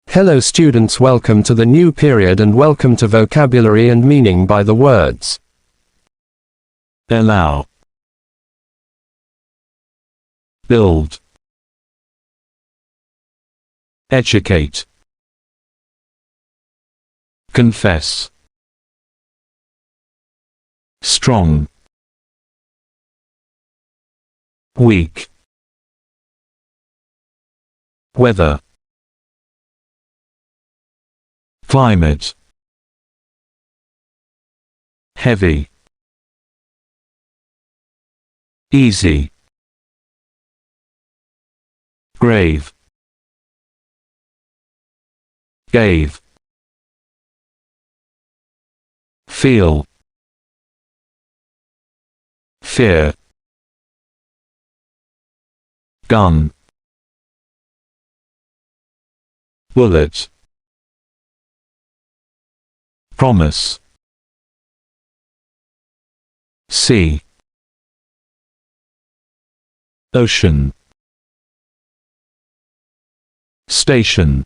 Hello students, welcome to the new period and welcome to vocabulary and meaning by the words. Allow, build, educate, confess, strong, weak, weather, climate, heavy, easy, grave, gave, feel, fear, gun, bullet, promise, sea, ocean, station,